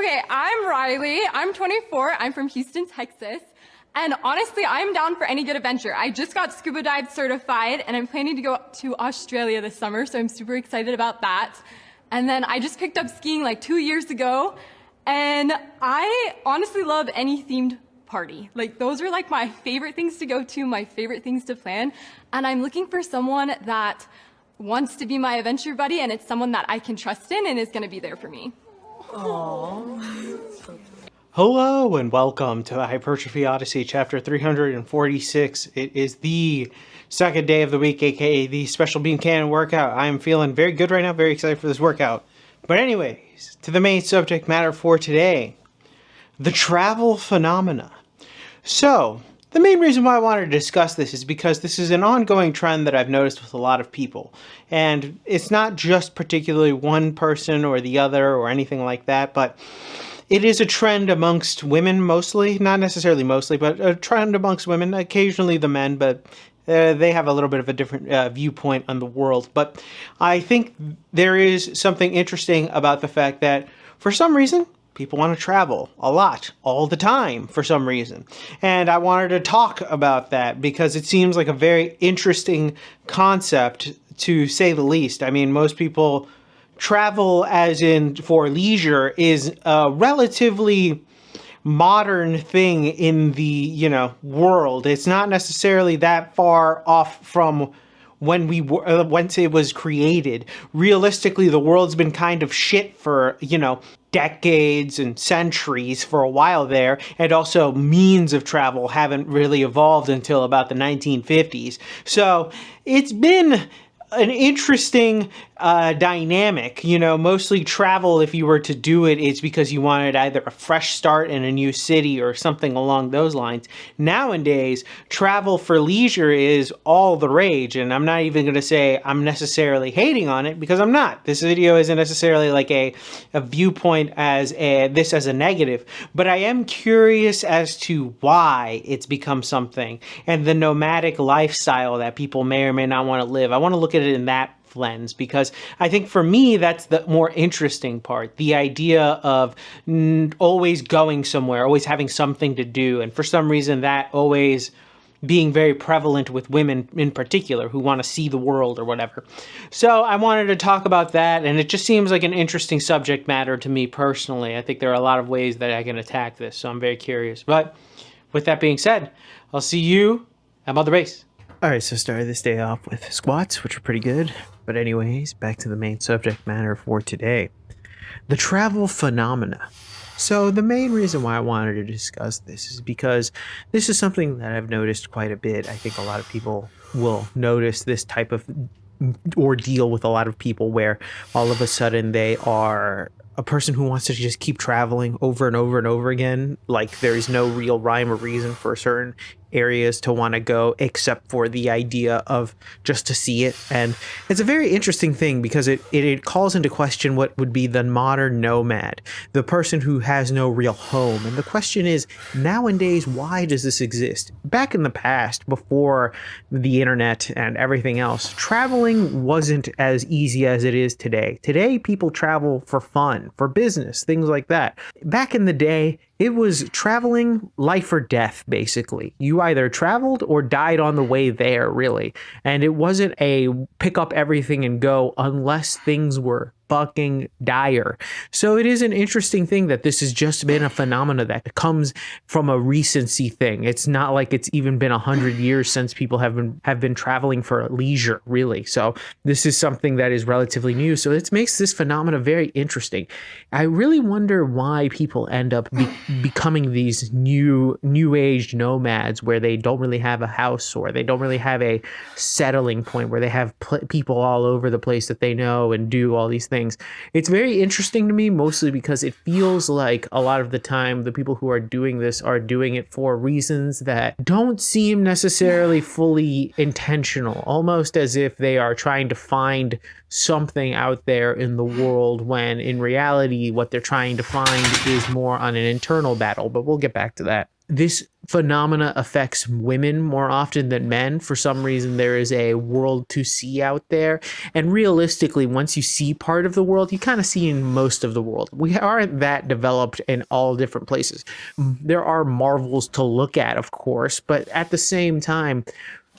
Okay, I'm Riley. I'm 24. I'm from Houston, Texas. And honestly, I'm down for any good adventure. I just got scuba dive certified and I'm planning to go to Australia this summer, so I'm super excited about that. And then I just picked up skiing like 2 years ago, and I honestly love any themed party. Like, those are like my favorite things to go to, my favorite things to plan. And I'm looking for someone that wants to be my adventure buddy, and it's someone that I can trust in and is going to be there for me. Aww. Hello and welcome to Hypertrophy Odyssey, chapter 346. It is the second day of the week, aka the special bean cannon workout. I am feeling very good right now, very excited for this workout. But anyways, to the main subject matter for today, the travel phenomena. So, the main reason why I wanted to discuss this is because this is an ongoing trend that I've noticed with a lot of people. And it's not just particularly one person or the other or anything like that, but it is a trend amongst women mostly, not necessarily mostly, but a trend amongst women, occasionally the men, but they have a little bit of a different viewpoint on the world. But I think there is something interesting about the fact that for some reason, people want to travel a lot, all the time, for some reason. And I wanted to talk about that because it seems like a very interesting concept, to say the least. I mean, most people travel as in for leisure is a relatively modern thing in the, world. It's not necessarily that far off from when once it was created. Realistically, the world's been kind of shit for, decades and centuries for a while there, and also means of travel haven't really evolved until about the 1950s. So it's been an interesting dynamic. Mostly travel, if you were to do it, is because you wanted either a fresh start in a new city or something along those lines. Nowadays, travel for leisure is all the rage, and I'm not even going to say I'm necessarily hating on it, because I'm not. This video isn't necessarily like a viewpoint as this as a negative, but I am curious as to why it's become something, and the nomadic lifestyle that people may or may not want to live. I want to look at it in that lens, because I think for me that's the more interesting part, the idea of always going somewhere, always having something to do, and for some reason that always being very prevalent with women in particular who want to see the world or whatever. So I wanted to talk about that, and it just seems like an interesting subject matter to me personally. I think there are a lot of ways that I can attack this, so I'm very curious. But with that being said, I'll see you at Mother Base. Alright, so started this day off with squats, which are pretty good. But anyways, back to the main subject matter for today. The travel phenomena. So the main reason why I wanted to discuss this is because this is something that I've noticed quite a bit. I think a lot of people will notice this type of ordeal with a lot of people where all of a sudden they are a person who wants to just keep traveling over and over and over again. Like there is no real rhyme or reason for certain areas to want to go, except for the idea of just to see it. And it's a very interesting thing because it calls into question what would be the modern nomad, the person who has no real home. And the question is, nowadays, why does this exist? Back in the past, before the internet and everything else, traveling wasn't as easy as it is today. Today, people travel for fun, for business, things like that. Back in the day, it was traveling life or death, basically. You either traveled or died on the way there, really. And it wasn't a pick up everything and go unless things were fucking dire. So it is an interesting thing that this has just been a phenomena that comes from a recency thing. It's not like it's even been 100 years since people have been traveling for leisure, really. So this is something that is relatively new. So it makes this phenomena very interesting. I really wonder why people end up becoming these new age nomads where they don't really have a house, or they don't really have a settling point where they have people all over the place that they know and do all these things. It's very interesting to me, mostly because it feels like a lot of the time the people who are doing this are doing it for reasons that don't seem necessarily fully intentional, almost as if they are trying to find something out there in the world, when in reality what they're trying to find is more on an internal battle. But we'll get back to that. this phenomena affects women more often than men. For some reason, there is a world to see out there. And realistically, once you see part of the world, you kind of see in most of the world. We aren't that developed in all different places. There are marvels to look at, of course, but at the same time,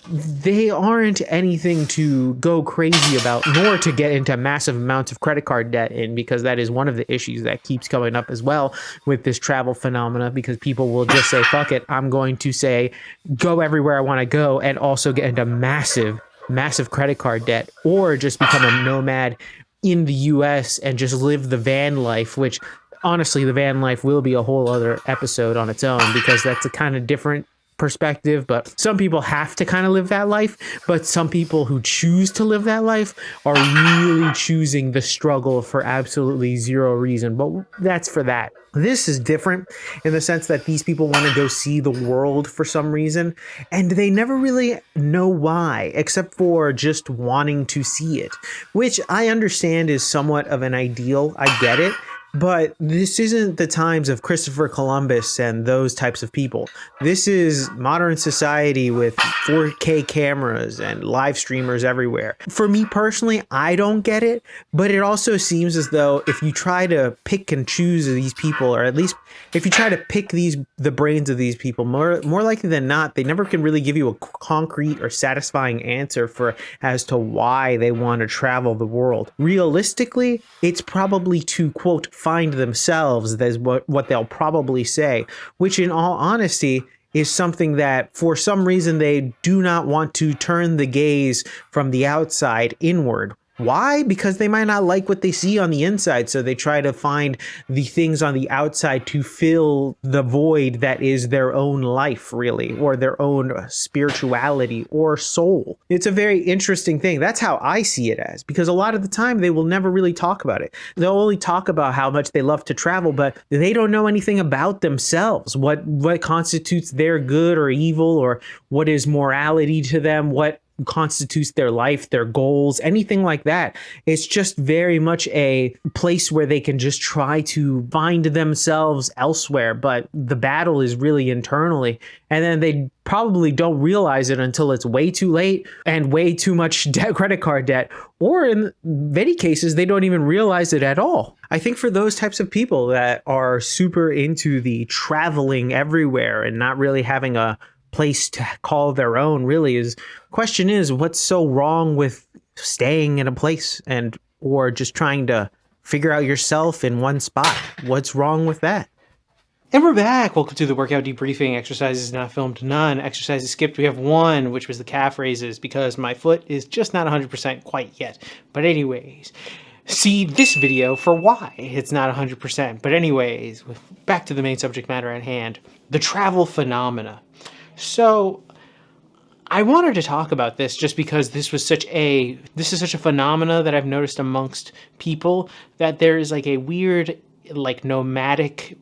they aren't anything to go crazy about, nor to get into massive amounts of credit card debt in, because that is one of the issues that keeps coming up as well with this travel phenomena, because people will just say, fuck it, I'm going to say, go everywhere I want to go, and also get into massive credit card debt, or just become a nomad in the US and just live the van life, which honestly, the van life will be a whole other episode on its own, because that's a kind of different perspective. But some people have to kind of live that life, but some people who choose to live that life are really choosing the struggle for absolutely zero reason. But that's for that. This is different in the sense that these people want to go see the world for some reason, and they never really know why, except for just wanting to see it, which I understand is somewhat of an ideal. I get it. But this isn't the times of Christopher Columbus and those types of people. This is modern society with 4K cameras and live streamers everywhere. For me personally, I don't get it, but it also seems as though if you try to pick and choose these people, or at least if you try to pick the brains of these people, more likely than not, they never can really give you a concrete or satisfying answer as to why they want to travel the world. Realistically, it's probably to, quote, find themselves. That's what they'll probably say, which in all honesty is something that for some reason they do not want to turn the gaze from the outside inward. Why? Because they might not like what they see on the inside, so they try to find the things on the outside to fill the void that is their own life, really, or their own spirituality or soul. It's a very interesting thing. That's how I see it as, because a lot of the time they will never really talk about it. They'll only talk about how much they love to travel, but they don't know anything about themselves, what constitutes their good or evil, or what is morality to them, what constitutes their life, their goals, anything like that. It's just very much a place where they can just try to find themselves elsewhere, but the battle is really internally, and then they probably don't realize it until it's way too late and way too much credit card debt, or in many cases they don't even realize it at all. I think for those types of people that are super into the traveling everywhere and not really having a place to call their own, really, question is what's so wrong with staying in a place or just trying to figure out yourself in one spot? What's wrong with that? And we're back. Welcome to the workout debriefing. Exercises not filmed, none. Exercises skipped. We have one, which was the calf raises, because my foot is just not 100% quite yet. But anyways, see this video for why it's not 100%. But anyways, back to the main subject matter at hand, the travel phenomena. So I wanted to talk about this just because this is such a phenomena that I've noticed amongst people, that there is like a weird, like, nomadic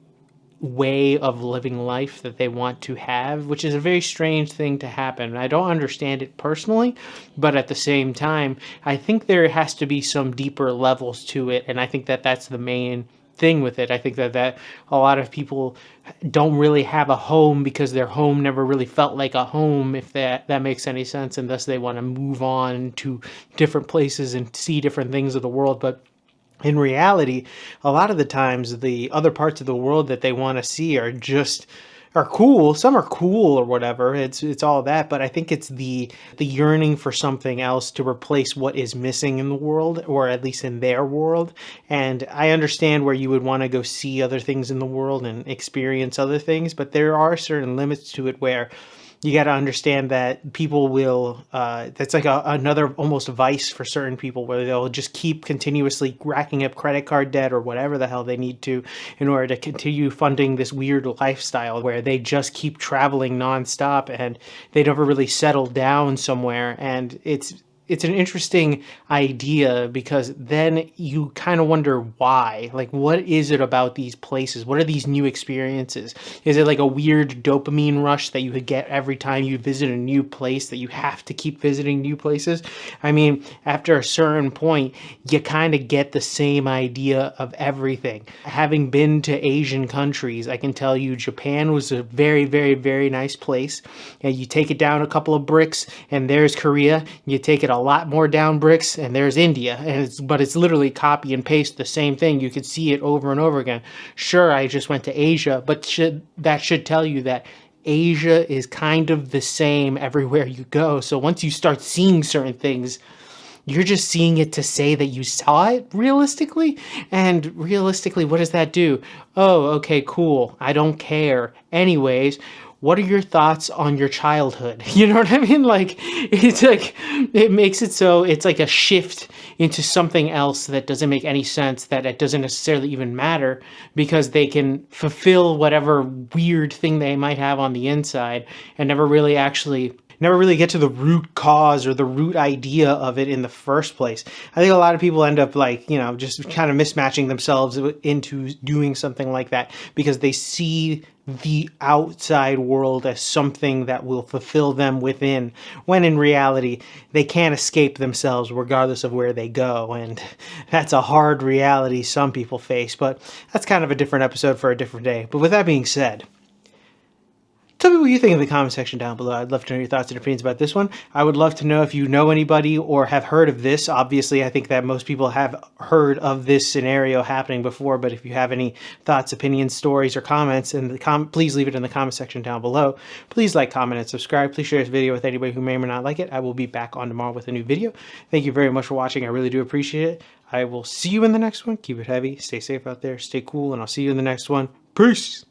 way of living life that they want to have, which is a very strange thing to happen. I don't understand it personally, but at the same time, I think there has to be some deeper levels to it, and I think that that's the main thing with it. I think that a lot of people don't really have a home because their home never really felt like a home, if that makes any sense, and thus they want to move on to different places and see different things of the world. But in reality, a lot of the times the other parts of the world that they want to see are cool. Some are cool or whatever. It's all that, but I think it's the yearning for something else to replace what is missing in the world, or at least in their world. And I understand where you would want to go see other things in the world and experience other things, but there are certain limits to it where you got to understand that people will, that's like another almost vice for certain people, where they'll just keep continuously racking up credit card debt or whatever the hell they need to in order to continue funding this weird lifestyle where they just keep traveling nonstop and they never really settle down somewhere. And it's it's an interesting idea, because then you kind of wonder why. Like, what is it about these places? What are these new experiences? Is it like a weird dopamine rush that you could get every time you visit a new place, that you have to keep visiting new places? I mean, after a certain point, you kind of get the same idea of everything. Having been to Asian countries, I can tell you Japan was a very, very, very nice place. And you take it down a couple of bricks and there's Korea. You take it a lot more down bricks and there's India. But it's literally copy and paste the same thing. You could see it over and over again. Sure, I just went to Asia, but that should tell you that Asia is kind of the same everywhere you go. So once you start seeing certain things, you're just seeing it to say that you saw it realistically. And realistically, what does that do? Oh, okay, cool. I don't care. Anyways, what are your thoughts on your childhood? You know what I mean? Like, it's like, it makes it so it's like a shift into something else that doesn't make any sense, that it doesn't necessarily even matter, because they can fulfill whatever weird thing they might have on the inside and never really get to the root cause or the root idea of it in the first place. I think a lot of people end up like, just kind of mismatching themselves into doing something like that because they see the outside world as something that will fulfill them within, when in reality, they can't escape themselves regardless of where they go. And that's a hard reality some people face, but that's kind of a different episode for a different day. But with that being said, tell me what you think in the comment section down below. I'd love to know your thoughts and opinions about this one. I would love to know if you know anybody or have heard of this. Obviously, I think that most people have heard of this scenario happening before, but if you have any thoughts, opinions, stories, or comments, please leave it in the comment section down below. Please like, comment, and subscribe. Please share this video with anybody who may or may not like it. I will be back on tomorrow with a new video. Thank you very much for watching. I really do appreciate it. I will see you in the next one. Keep it heavy. Stay safe out there. Stay cool, and I'll see you in the next one. Peace!